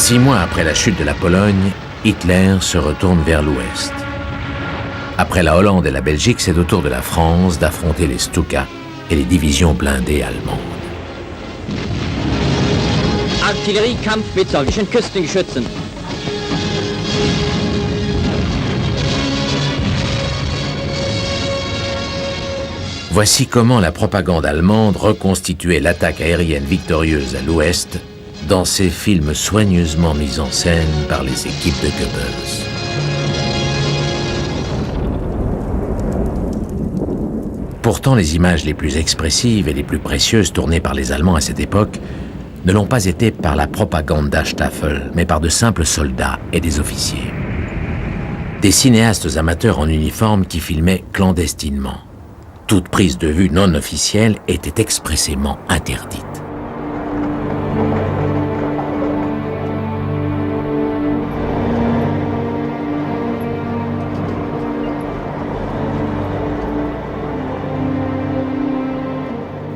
6 mois après la chute de la Pologne, Hitler se retourne vers l'Ouest. Après la Hollande et la Belgique, c'est au tour de la France d'affronter les Stuka et les divisions blindées allemandes. Artilleriekampf mit sowjetischen Küstengeschützen. Voici comment la propagande allemande reconstituait l'attaque aérienne victorieuse à l'Ouest dans ces films soigneusement mis en scène par les équipes de Goebbels. Pourtant, les images les plus expressives et les plus précieuses tournées par les Allemands à cette époque ne l'ont pas été par la Propagandstaffel, mais par de simples soldats et des officiers. Des cinéastes amateurs en uniforme qui filmaient clandestinement. Toute prise de vue non officielle était expressément interdite.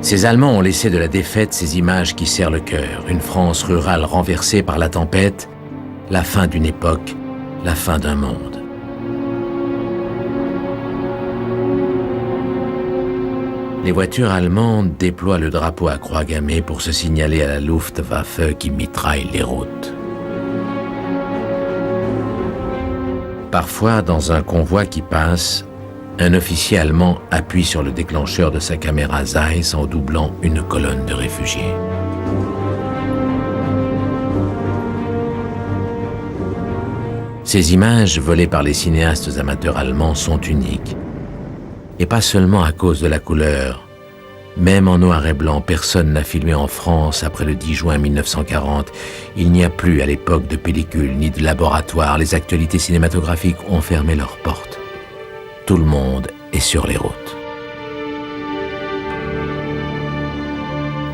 Ces Allemands ont laissé de la défaite ces images qui serrent le cœur. Une France rurale renversée par la tempête, la fin d'une époque, la fin d'un monde. Les voitures allemandes déploient le drapeau à croix gammée pour se signaler à la Luftwaffe qui mitraille les routes. Parfois, dans un convoi qui passe, un officier allemand appuie sur le déclencheur de sa caméra Zeiss en doublant une colonne de réfugiés. Ces images, volées par les cinéastes amateurs allemands, sont uniques. Et pas seulement à cause de la couleur. Même en noir et blanc, personne n'a filmé en France après le 10 juin 1940. Il n'y a plus à l'époque de pellicules ni de laboratoires. Les actualités cinématographiques ont fermé leurs portes. Tout le monde est sur les routes.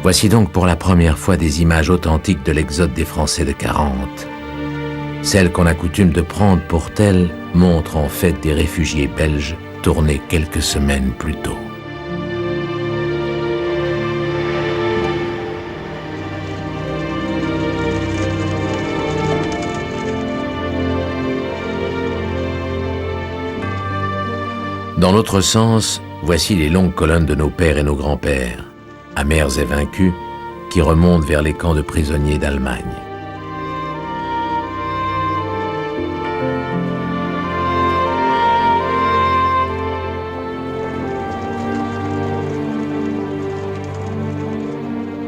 Voici donc pour la première fois des images authentiques de l'exode des Français de 40. Celles qu'on a coutume de prendre pour telles montrent en fait des réfugiés belges tournés quelques semaines plus tôt. Dans l'autre sens, voici les longues colonnes de nos pères et nos grands-pères, amers et vaincus, qui remontent vers les camps de prisonniers d'Allemagne.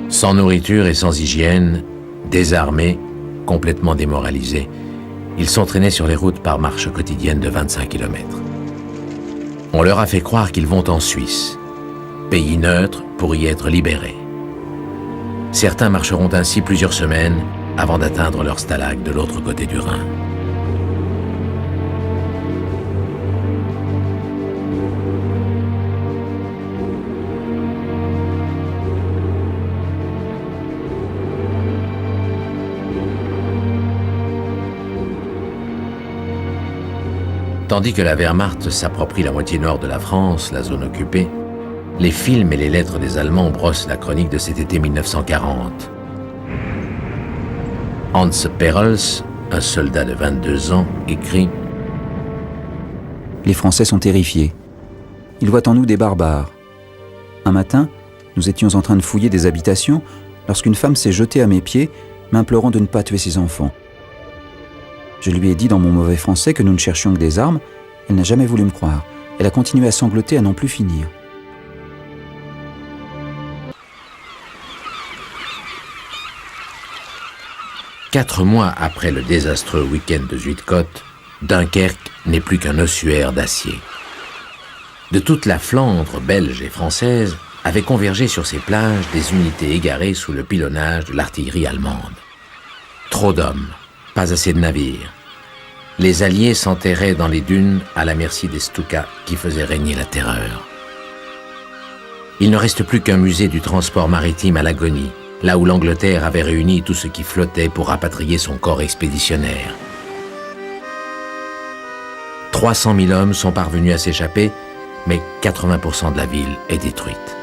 Sans nourriture et sans hygiène, désarmés, complètement démoralisés, ils sont traînés sur les routes par marche quotidienne de 25 km. On leur a fait croire qu'ils vont en Suisse, pays neutre pour y être libérés. Certains marcheront ainsi plusieurs semaines avant d'atteindre leur stalag de l'autre côté du Rhin. Tandis que la Wehrmacht s'approprie la moitié nord de la France, la zone occupée, les films et les lettres des Allemands brossent la chronique de cet été 1940. Hans Perels, un soldat de 22 ans, écrit « Les Français sont terrifiés. Ils voient en nous des barbares. Un matin, nous étions en train de fouiller des habitations lorsqu'une femme s'est jetée à mes pieds, m'implorant de ne pas tuer ses enfants. Je lui ai dit dans mon mauvais français que nous ne cherchions que des armes. Elle n'a jamais voulu me croire. Elle a continué à sangloter à n'en plus finir. » Quatre mois après le désastreux week-end de Zuidcote, Dunkerque n'est plus qu'un ossuaire d'acier. De toute la Flandre belge et française avaient convergé sur ces plages des unités égarées sous le pilonnage de l'artillerie allemande. Trop d'hommes. Pas assez de navires. Les Alliés s'enterraient dans les dunes à la merci des Stuka qui faisaient régner la terreur. Il ne reste plus qu'un musée du transport maritime à l'agonie, là où l'Angleterre avait réuni tout ce qui flottait pour rapatrier son corps expéditionnaire. 300 000 hommes sont parvenus à s'échapper, mais 80% de la ville est détruite.